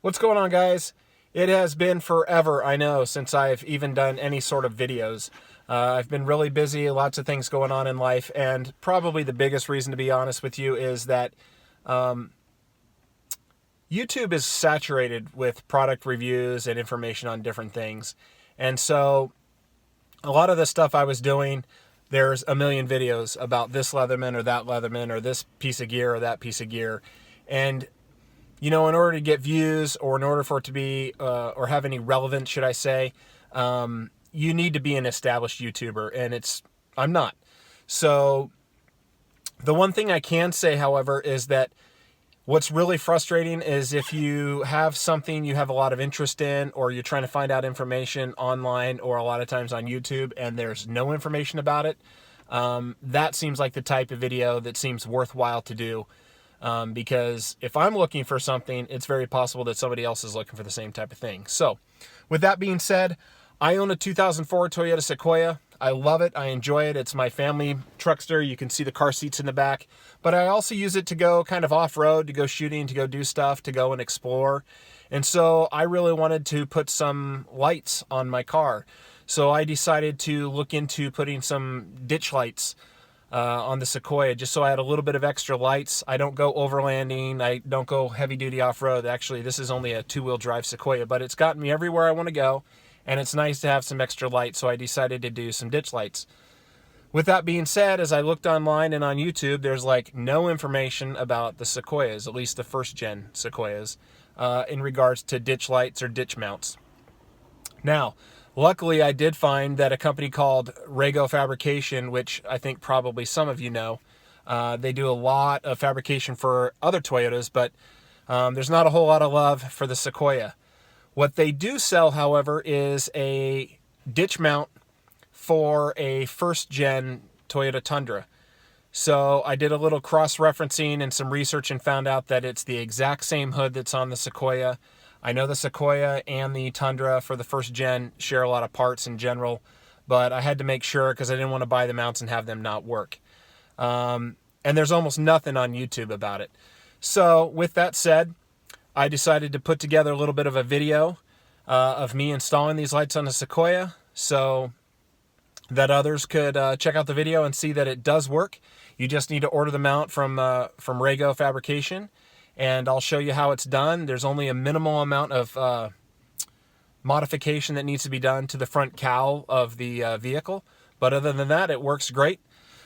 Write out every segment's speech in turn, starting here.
What's going on, guys? It has been forever, I know, since I've even done any sort of videos. I've been really busy, lots of things going on in life, and probably the biggest reason, to be honest with you, is that YouTube is saturated with product reviews and information on different things. And so a lot of the stuff I was doing, there's a million videos about this Leatherman or that Leatherman or this piece of gear or that piece of gear. And you know, in order to get views, or in order for it to be, or have any relevance, should I say, you need to be an established YouTuber, and I'm not. So the one thing I can say, however, is that what's really frustrating is if you have something you have a lot of interest in, or you're trying to find out information online, or a lot of times on YouTube, and there's no information about it, that seems like the type of video that seems worthwhile to do. Because if I'm looking for something, it's very possible that somebody else is looking for the same type of thing. So with that being said, I own a 2004 Toyota Sequoia. I love it. I enjoy it. It's my family truckster. You can see the car seats in the back, but I also use it to go kind of off-road, to go shooting, to go do stuff, to go and explore. And so I really wanted to put some lights on my car. So I decided to look into putting some ditch lights on the Sequoia, just so I had a little bit of extra lights. I don't go overlanding. I don't go heavy duty off-road. Actually, this is only a two-wheel drive Sequoia, but it's gotten me everywhere I want to go, and it's nice to have some extra light, so I decided to do some ditch lights. With that being said, as I looked online and on YouTube, there's like no information about the Sequoias, at least the first gen Sequoias, in regards to ditch lights or ditch mounts. Now, luckily, I did find that a company called Rago Fabrication, which I think probably some of you know, they do a lot of fabrication for other Toyotas, but there's not a whole lot of love for the Sequoia. What they do sell, however, is a ditch mount for a first-gen Toyota Tundra. So I did a little cross-referencing and some research and found out that it's the exact same hood that's on the Sequoia. I know the Sequoia and the Tundra for the first gen share a lot of parts in general, but I had to make sure because I didn't want to buy the mounts and have them not work. And there's almost nothing on YouTube about it. So with that said, I decided to put together a little bit of a video of me installing these lights on the Sequoia, so that others could check out the video and see that it does work. You just need to order the mount from Rago Fabrication, and I'll show you how it's done. There's only a minimal amount of modification that needs to be done to the front cowl of the vehicle, but other than that, it works great.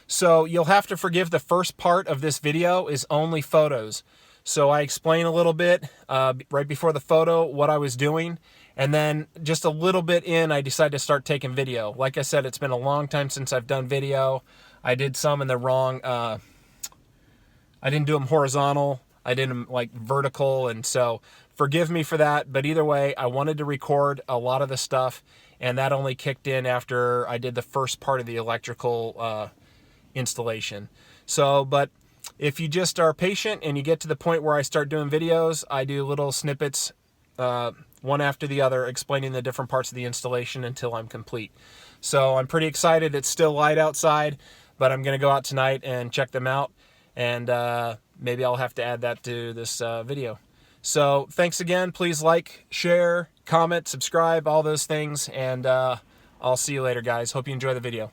So you'll have to forgive the first part of this video is only photos. So I explain a little bit right before the photo what I was doing, and then just a little bit in, I decided to start taking video. Like I said, it's been a long time since I've done video. I did some in the wrong, I didn't do them horizontal. I did them like vertical, and so forgive me for that. But either way, I wanted to record a lot of the stuff, and that only kicked in after I did the first part of the electrical installation. So, but if you just are patient and you get to the point where I start doing videos, I do little snippets, one after the other, explaining the different parts of the installation until I'm complete. So I'm pretty excited. It's still light outside, but I'm going to go out tonight and check them out, and maybe I'll have to add that to this video. So thanks again. Please like, share, comment, subscribe, all those things, and I'll see you later, guys. Hope you enjoy the video.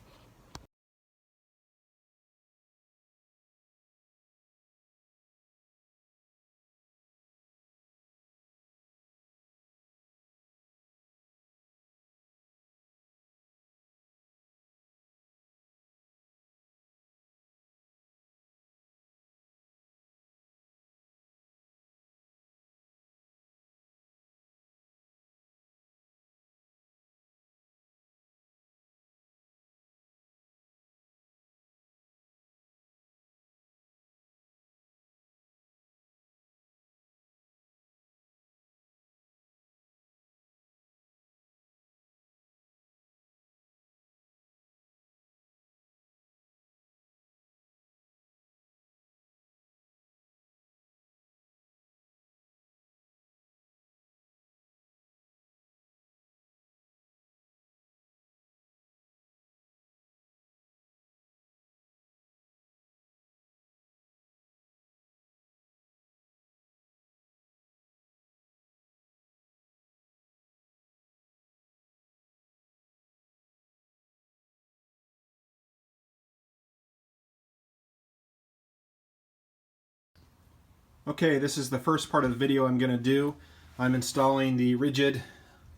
Okay, this is the first part of the video I'm going to do. I'm installing the Rigid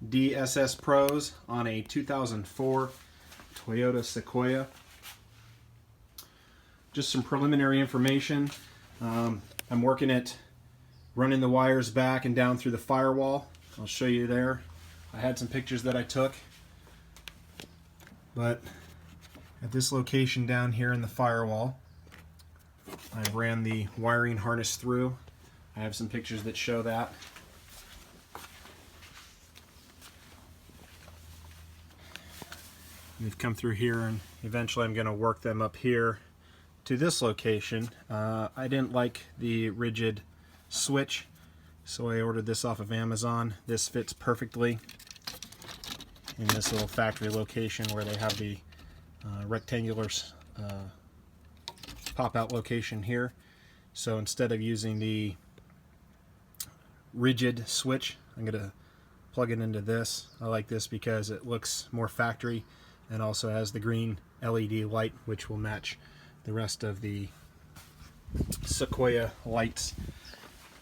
DSS Pros on a 2004 Toyota Sequoia. Just some preliminary information. I'm working at running the wires back and down through the firewall. I'll show you there. I had some pictures that I took. But at this location down here in the firewall, I ran the wiring harness through. I have some pictures that show that. We've come through here, and eventually I'm going to work them up here to this location. I didn't like the rigid switch, so I ordered this off of Amazon. This fits perfectly in this little factory location where they have the rectangular pop-out location here. So instead of using the rigid switch, I'm going to plug it into this. I like this because it looks more factory and also has the green LED light, which will match the rest of the Sequoia lights.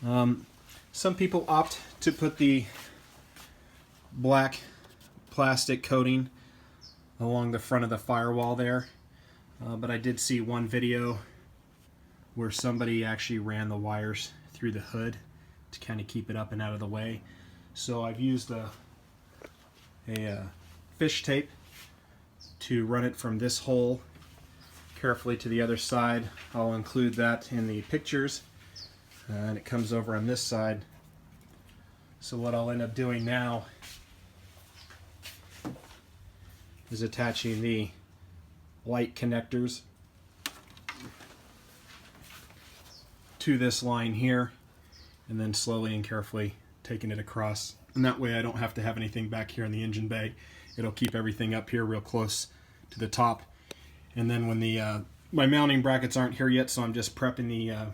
Some people opt to put the black plastic coating along the front of the firewall there, but I did see one video where somebody actually ran the wires through the hood to kind of keep it up and out of the way. So I've used a fish tape to run it from this hole carefully to the other side. I'll include that in the pictures, and it comes over on this side. So what I'll end up doing now is attaching the light connectors to this line here, and then slowly and carefully taking it across. And that way I don't have to have anything back here in the engine bay. It'll keep everything up here real close to the top. And then when the my mounting brackets aren't here yet, so I'm just prepping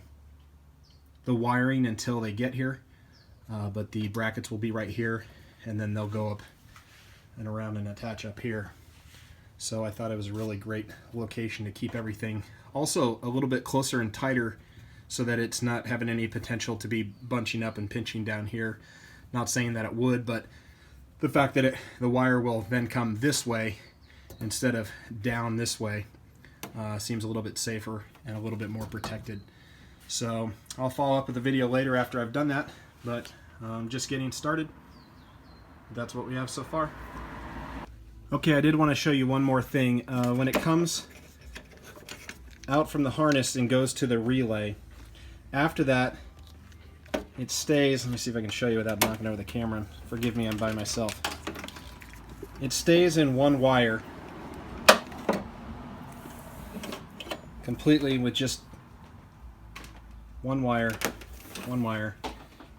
the wiring until they get here. But the brackets will be right here, and then they'll go up and around and attach up here. So I thought it was a really great location to keep everything also a little bit closer and tighter, so that it's not having any potential to be bunching up and pinching down here. Not saying that it would, but the fact that the wire will then come this way instead of down this way seems a little bit safer and a little bit more protected. So I'll follow up with a video later after I've done that, but just getting started. That's what we have so far. Okay, I did want to show you one more thing. When it comes out from the harness and goes to the relay, after that it stays, let me see if I can show you without knocking over the camera. Forgive me, I'm by myself. It stays in one wire completely with just one wire,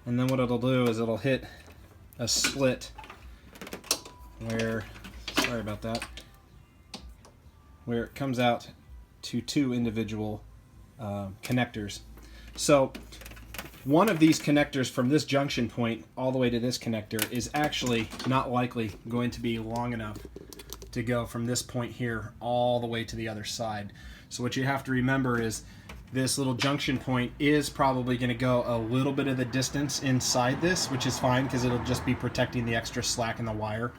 and then what it'll do is it'll hit a split where, sorry about that, where it comes out to two individual connectors. So one of these connectors from this junction point all the way to this connector is actually not likely going to be long enough to go from this point here all the way to the other side. So what you have to remember is this little junction point is probably going to go a little bit of the distance inside this, which is fine because it'll just be protecting the extra slack in the wire.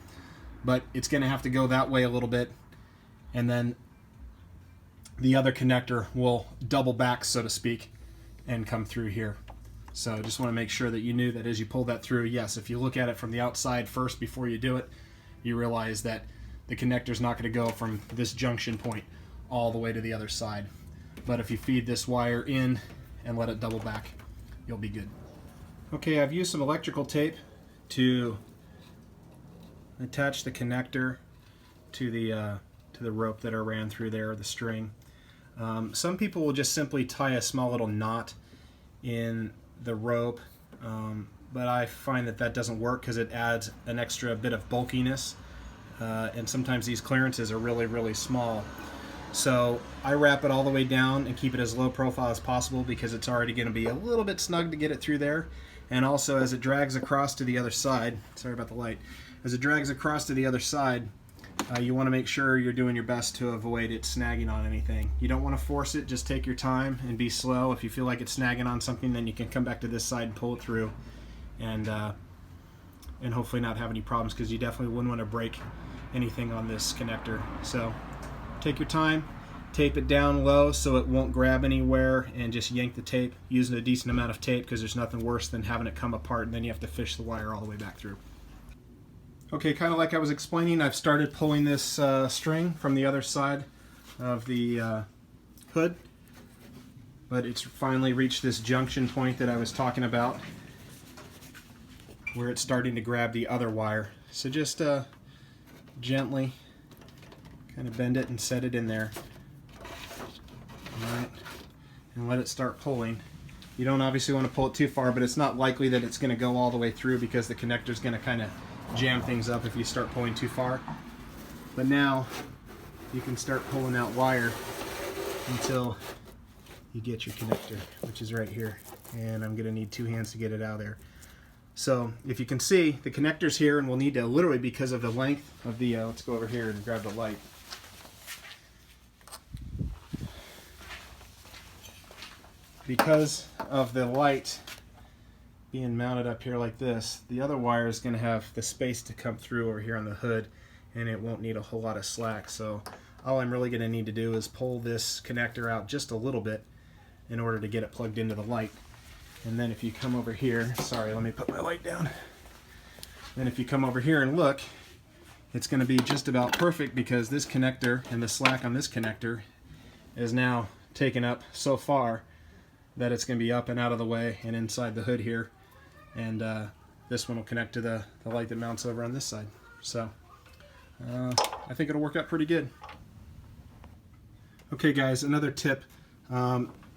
But it's going to have to go that way a little bit, and then the other connector will double back, so to speak, and come through here. So just want to make sure that you knew that as you pull that through, yes, if you look at it from the outside first before you do it, you realize that the connector's not going to go from this junction point all the way to the other side. But if you feed this wire in and let it double back, you'll be good. Okay, I've used some electrical tape to attach the connector to the rope that I ran through there, the string. Some people will just simply tie a small little knot in the rope, but I find that that doesn't work because it adds an extra bit of bulkiness, and sometimes these clearances are really, really small. So I wrap it all the way down and keep it as low profile as possible because it's already going to be a little bit snug to get it through there. And also as it drags across to the other side, sorry about the light, as it drags across to the other side, you want to make sure you're doing your best to avoid it snagging on anything. You don't want to force it, just take your time and be slow. If you feel like it's snagging on something, then you can come back to this side and pull it through, and hopefully not have any problems, because you definitely wouldn't want to break anything on this connector. So take your time, tape it down low so it won't grab anywhere, and just yank the tape using a decent amount of tape, because there's nothing worse than having it come apart and then you have to fish the wire all the way back through. Okay, kind of like I was explaining, I've started pulling this string from the other side of the hood, but it's finally reached this junction point that I was talking about, where it's starting to grab the other wire. So just gently kind of bend it and set it in there. All right, and let it start pulling. You don't obviously want to pull it too far, but it's not likely that it's going to go all the way through, because the connector is going to kind of jam things up if you start pulling too far. But now you can start pulling out wire until you get your connector, which is right here, and I'm going to need 2 hands to get it out of there. So if you can see, the connector's here, and we'll need to literally, because of the length of the let's go over here and grab the light. Because of the light being mounted up here like this, the other wire is going to have the space to come through over here on the hood, and it won't need a whole lot of slack. So all I'm really going to need to do is pull this connector out just a little bit in order to get it plugged into the light. And then if you come over here, sorry, let me put my light down. Then if you come over here and look, it's going to be just about perfect, because this connector and the slack on this connector is now taken up so far that it's going to be up and out of the way and inside the hood here. And this one will connect to the light that mounts over on this side. So I think it'll work out pretty good. Okay guys, another tip.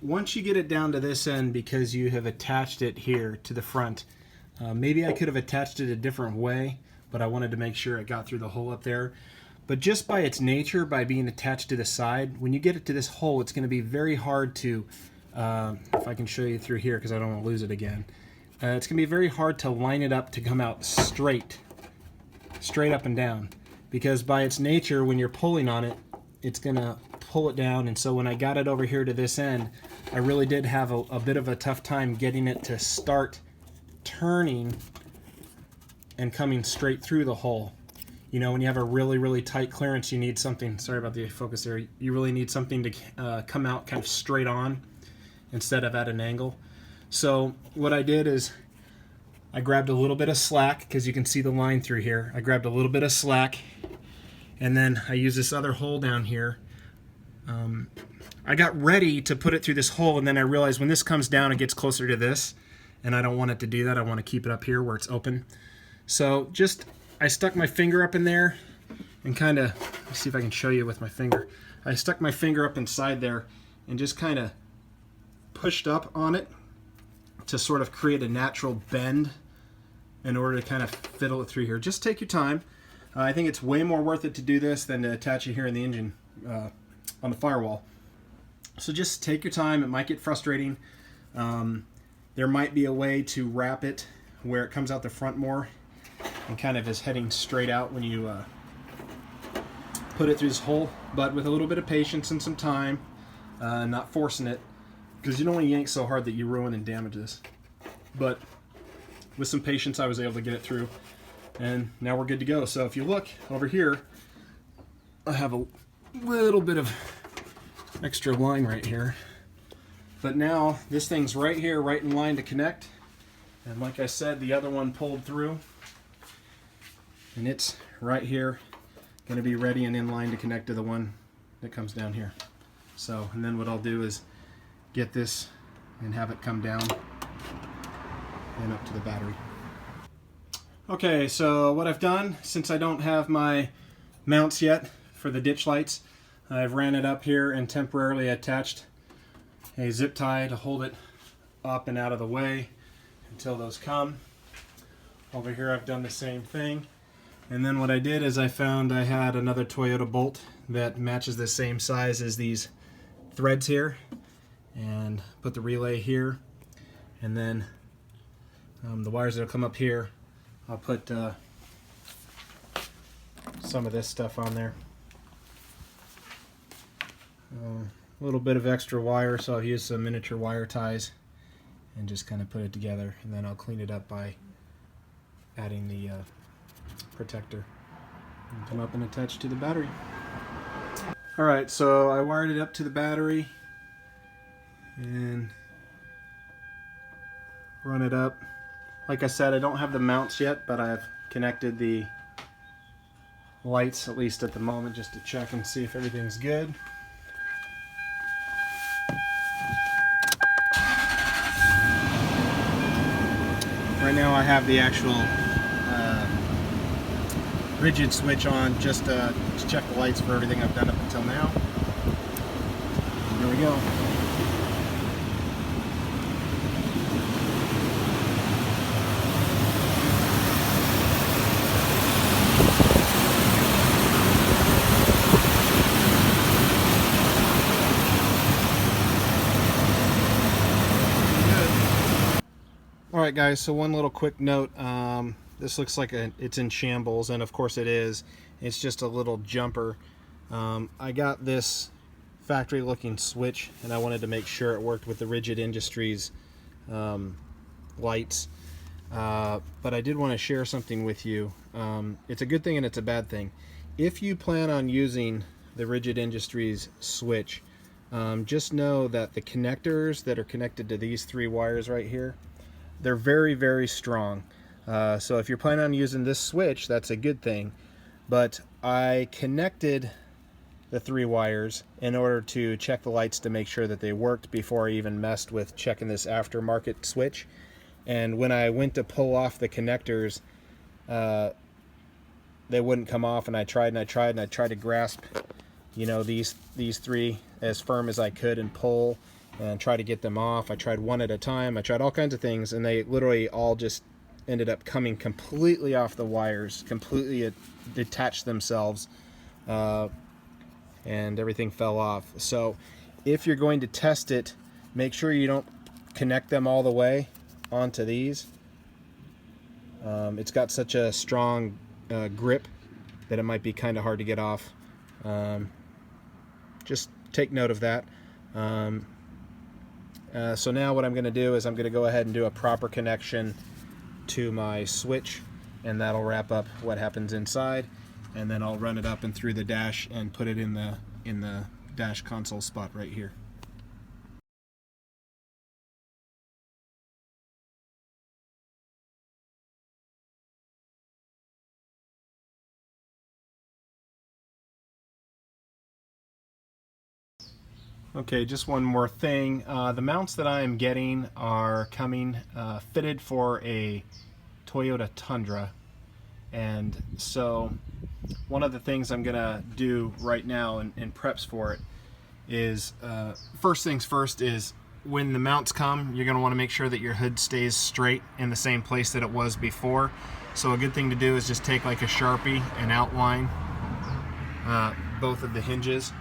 Once you get it down to this end, because you have attached it here to the front, maybe I could have attached it a different way, but I wanted to make sure it got through the hole up there. But just by its nature, by being attached to the side, when you get it to this hole, it's going to be very hard to, if I can show you through here because I don't want to lose it again, it's going to be very hard to line it up to come out straight up and down, because by its nature, when you're pulling on it, it's going to pull it down. And so when I got it over here to this end, I really did have a bit of a tough time getting it to start turning and coming straight through the hole. You know, when you have a really tight clearance, you need something, sorry about the focus there, you really need something to come out kind of straight on instead of at an angle. So what I did is I grabbed a little bit of slack, because you can see the line through here. I grabbed a little bit of slack, and then I used this other hole down here. I got ready to put it through this hole, and then I realized when this comes down, it gets closer to this, and I don't want it to do that. I want to keep it up here where it's open. So I stuck my finger up in there and kind of, let's see if I can show you with my finger. I stuck my finger up inside there and just kind of pushed up on it to sort of create a natural bend in order to kind of fiddle it through here. Just take your time. I think it's way more worth it to do this than to attach it here in the engine on the firewall. So just take your time. It might get frustrating. There might be a way to wrap it where it comes out the front more and kind of is heading straight out when you put it through this hole, but with a little bit of patience and some time, not forcing it, because you don't want to yank so hard that you ruin and damage this. But with some patience, I was able to get it through, and now we're good to go. So if you look over here, I have a little bit of extra line right here, but now this thing's right here, right in line to connect. And like I said, the other one pulled through, and it's right here, going to be ready and in line to connect to the one that comes down here. So, and then what I'll do is get this and have it come down and up to the battery. Okay, so what I've done, since I don't have my mounts yet for the ditch lights, I've ran it up here and temporarily attached a zip tie to hold it up and out of the way until those come. Over here I've done the same thing. And then what I did is I found I had another Toyota bolt that matches the same size as these threads here, and put the relay here, and then the wires that'll come up here I'll put some of this stuff on there. A little bit of extra wire, so I'll use some miniature wire ties and just kind of put it together, and then I'll clean it up by adding the protector and come up and attach to the battery. Alright, so I wired it up to the battery and run it up. Like I said, I don't have the mounts yet, but I've connected the lights, at least at the moment, just to check and see if everything's good. Right now I have the actual rigid switch on just to check the lights for everything I've done up until now. Here we go. Alright guys, so one little quick note, this looks like it's in shambles, and of course it is. It's just a little jumper. I got this factory looking switch and I wanted to make sure it worked with the Rigid Industries lights, but I did want to share something with you. It's a good thing and it's a bad thing. If you plan on using the Rigid Industries switch, just know that the connectors that are connected to these 3 wires right here, they're very, very strong. So if you're planning on using this switch, that's a good thing. But I connected the 3 wires in order to check the lights to make sure that they worked before I even messed with checking this aftermarket switch. And when I went to pull off the connectors, they wouldn't come off, and I tried to grasp, you know, these 3 as firm as I could and pull and try to get them off. I tried one at a time. I tried all kinds of things, and they literally all just ended up coming completely off the wires, completely detached themselves, and everything fell off. So if you're going to test it, make sure you don't connect them all the way onto these. It's got such a strong grip that it might be kind of hard to get off. Just take note of that. So now what I'm going to do is I'm going to go ahead and do a proper connection to my switch, and that'll wrap up what happens inside, and then I'll run it up and through the dash and put it in the dash console spot right here. Okay, just one more thing. The mounts that I am getting are coming fitted for a Toyota Tundra, and so one of the things I'm gonna do right now in preps for it is, first things first, is when the mounts come, you're gonna want to make sure that your hood stays straight in the same place that it was before. So a good thing to do is just take like a Sharpie and outline both of the hinges.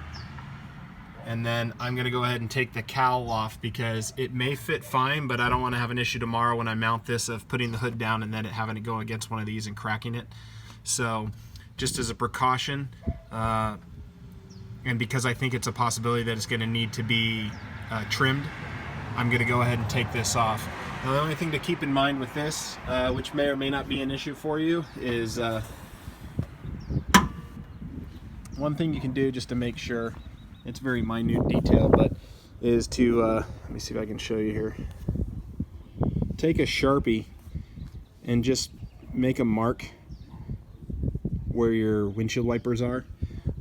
And then I'm going to go ahead and take the cowl off, because it may fit fine, but I don't want to have an issue tomorrow when I mount this of putting the hood down and then having to go against one of these and cracking it. So just as a precaution, and because I think it's a possibility that it's going to need to be trimmed, I'm going to go ahead and take this off. Now, the only thing to keep in mind with this, which may or may not be an issue for you, is one thing you can do just to make sure, it's very minute detail, but is to, let me see if I can show you here. Take a Sharpie and just make a mark where your windshield wipers are.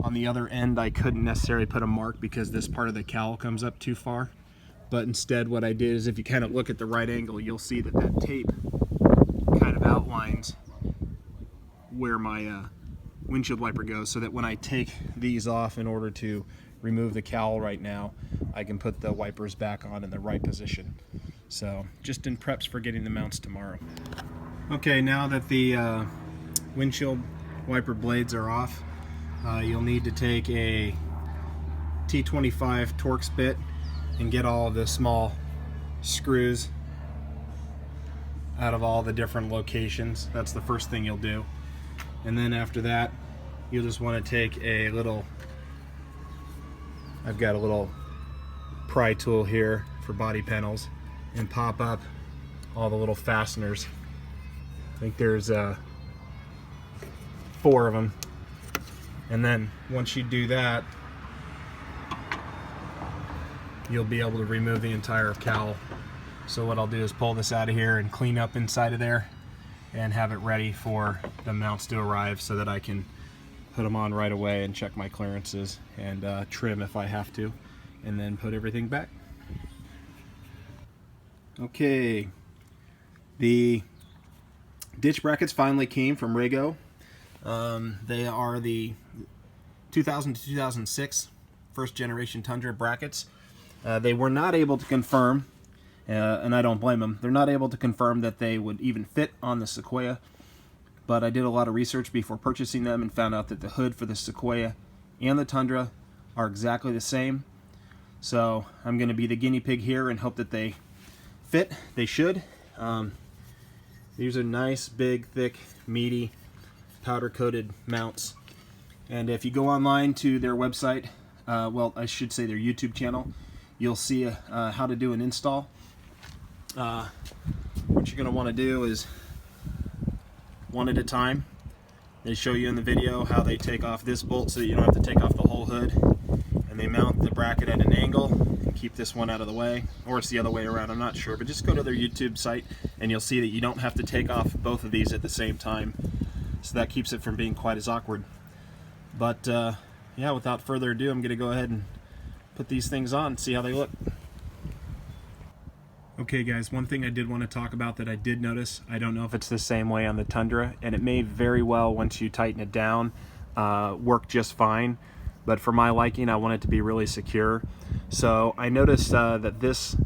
On the other end, I couldn't necessarily put a mark because this part of the cowl comes up too far. But instead what I did is, if you kind of look at the right angle, you'll see that that tape kind of outlines where my windshield wiper goes, so that when I take these off in order to remove the cowl right now, I can put the wipers back on in the right position. So just in preps for getting the mounts tomorrow. Okay, now that the windshield wiper blades are off, you'll need to take a T25 Torx bit and get all of the small screws out of all the different locations. That's the first thing you'll do. And then after that, you'll just want to take a little, I've got a little pry tool here for body panels, and pop up all the little fasteners. I think there's 4 of them. And then once you do that, you'll be able to remove the entire cowl. So what I'll do is pull this out of here and clean up inside of there and have it ready for the mounts to arrive so that I can put them on right away and check my clearances and trim if I have to, and then put everything back. Okay, the ditch brackets finally came from Rago. They are the 2000 to 2006 first generation Tundra brackets. They were not able to confirm, and I don't blame them, they're not able to confirm that they would even fit on the Sequoia, but I did a lot of research before purchasing them and found out that the hood for the Sequoia and the Tundra are exactly the same. So I'm going to be the guinea pig here and hope that they fit. They should. These are nice, big, thick, meaty, powder-coated mounts. And if you go online to their website, well, I should say their YouTube channel, you'll see how to do an install. What you're going to want to do is, one at a time, they show you in the video how they take off this bolt so that you don't have to take off the whole hood, and they mount the bracket at an angle and keep this one out of the way, or it's the other way around, I'm not sure, but just go to their YouTube site and you'll see that you don't have to take off both of these at the same time, so that keeps it from being quite as awkward. But yeah, without further ado, I'm going to go ahead and put these things on and see how they look. Okay guys, one thing I did want to talk about that I did notice, I don't know if it's the same way on the Tundra, and it may very well, once you tighten it down, work just fine, but for my liking I want it to be really secure. So I noticed that this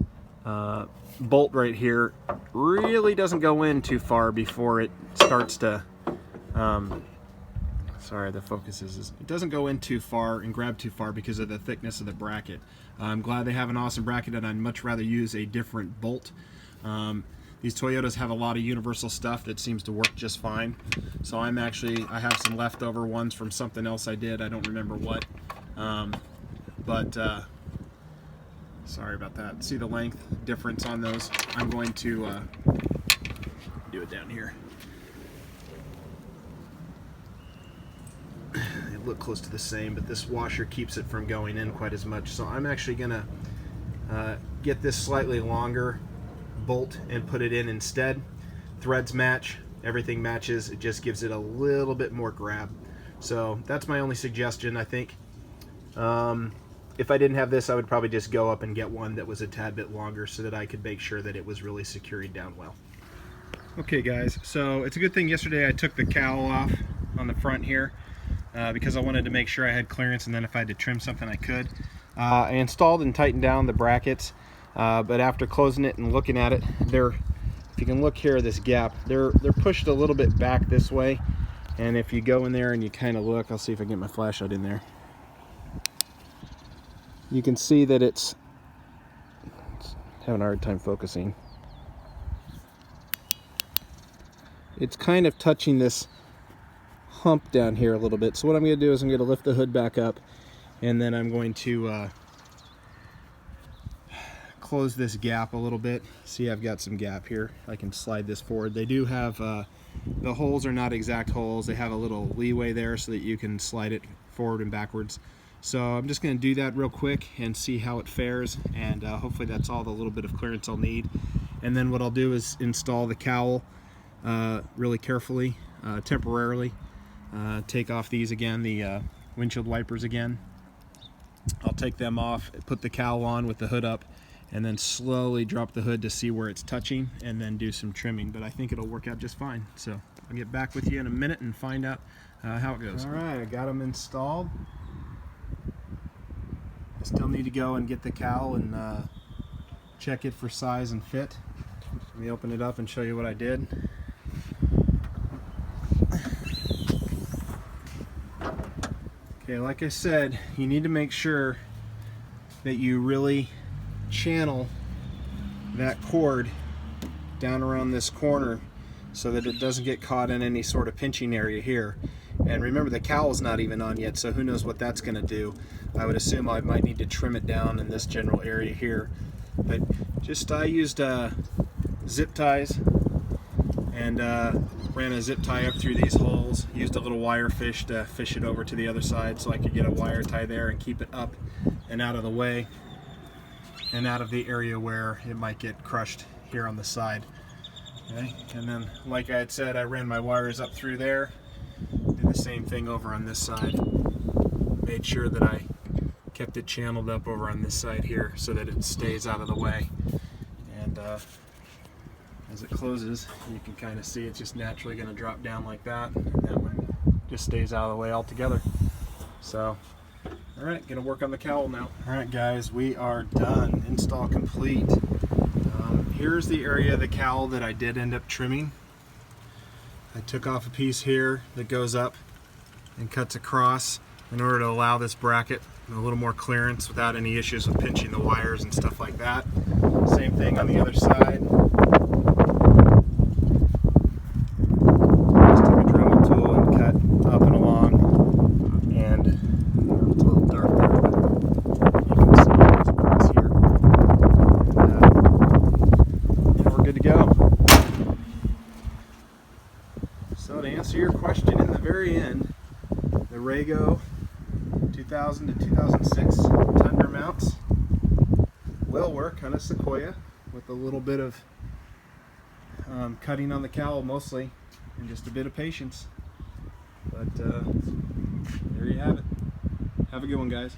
bolt right here really doesn't go in too far before it starts to, sorry, the focus is, it doesn't go in too far and grab too far because of the thickness of the bracket. I'm glad they have an awesome bracket, and I'd much rather use a different bolt. These Toyotas have a lot of universal stuff that seems to work just fine. So I have some leftover ones from something else I did, I don't remember what. Sorry about that. See the length difference on those? I'm going to do it down here. They look close to the same, but this washer keeps it from going in quite as much. So I'm actually gonna get this slightly longer bolt and put it in instead. Threads match, everything matches, it just gives it a little bit more grab. So that's my only suggestion, I think. If I didn't have this, I would probably just go up and get one that was a tad bit longer so that I could make sure that it was really secured down well. Okay guys, so it's a good thing yesterday I took the cowl off on the front here, because I wanted to make sure I had clearance, and then if I had to trim something I could. I installed and tightened down the brackets, but after closing it and looking at it, if you can look here, this gap, they're pushed a little bit back this way, and if you go in there and you kind of look, I'll see if I can get my flashlight in there. You can see that it's having a hard time focusing. It's kind of touching this hump down here a little bit. So what I'm going to do is I'm going to lift the hood back up, and then I'm going to close this gap a little bit. See, I've got some gap here. I can slide this forward. They do have, the holes are not exact holes. They have a little leeway there so that you can slide it forward and backwards. So I'm just going to do that real quick and see how it fares, and hopefully that's all the little bit of clearance I'll need. And then what I'll do is install the cowl really carefully, temporarily. Take off these again, the windshield wipers again. I'll take them off, put the cowl on with the hood up, and then slowly drop the hood to see where it's touching, and then do some trimming. But I think it'll work out just fine. So I'll get back with you in a minute and find out how it goes. All right, I got them installed. I still need to go and get the cowl and check it for size and fit. Let me open it up and show you what I did. Okay, like I said, you need to make sure that you really channel that cord down around this corner so that it doesn't get caught in any sort of pinching area here. And remember, the cowl's not even on yet, so who knows what that's going to do. I would assume I might need to trim it down in this general area here. But just I used zip ties and ran a zip tie up through these holes. Used a little wire fish to fish it over to the other side so I could get a wire tie there and keep it up and out of the way and out of the area where it might get crushed here on the side. Okay, and then like I had said, I ran my wires up through there. Did the same thing over on this side. Made sure that I kept it channeled up over on this side here so that it stays out of the way. And as it closes, you can kind of see it's just naturally going to drop down like that. And that one just stays out of the way altogether. So, all right, gonna work on the cowl now. All right, guys, we are done. Install complete. Here's the area of the cowl that I did end up trimming. I took off a piece here that goes up and cuts across in order to allow this bracket a little more clearance without any issues with pinching the wires and stuff like that. Same thing on the other side. Just took a Dremel tool and cut up and along, and it's a little dark there, but you can see it goes across here. And we're good to go. So to answer your question in the very end, the Rago 2000 to 2006 Tundra Mounts will work on a Sequoia with a little bit of cutting on the cowl mostly, and just a bit of patience. But there you have it. Have a good one, guys.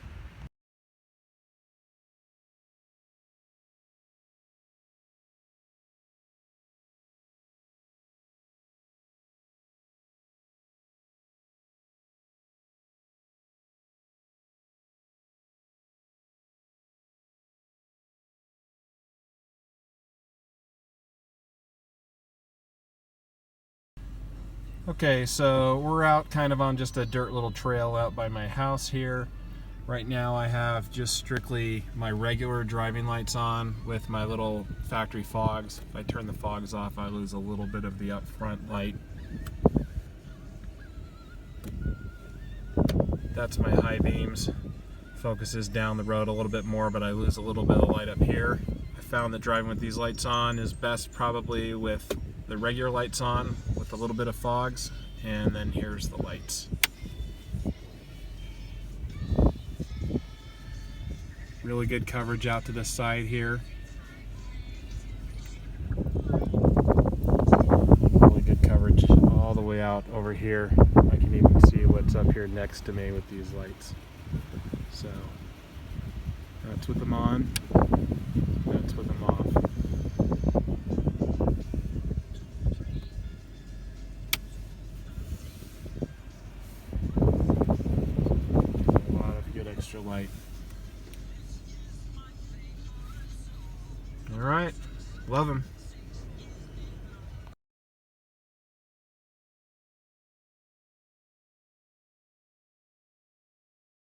Okay, so we're out kind of on just a dirt little trail out by my house here. Right now I have just strictly my regular driving lights on with my little factory fogs. If I turn the fogs off, I lose a little bit of the up front light. That's my high beams. Focuses down the road a little bit more, but I lose a little bit of light up here. I found that driving with these lights on is best probably with the regular lights on with a little bit of fogs, and then here's the lights. Really good coverage out to the side here. Really good coverage all the way out over here. I can even see what's up here next to me with these lights. So that's with them on, that's with them off. A lot of good extra light. All right, love them.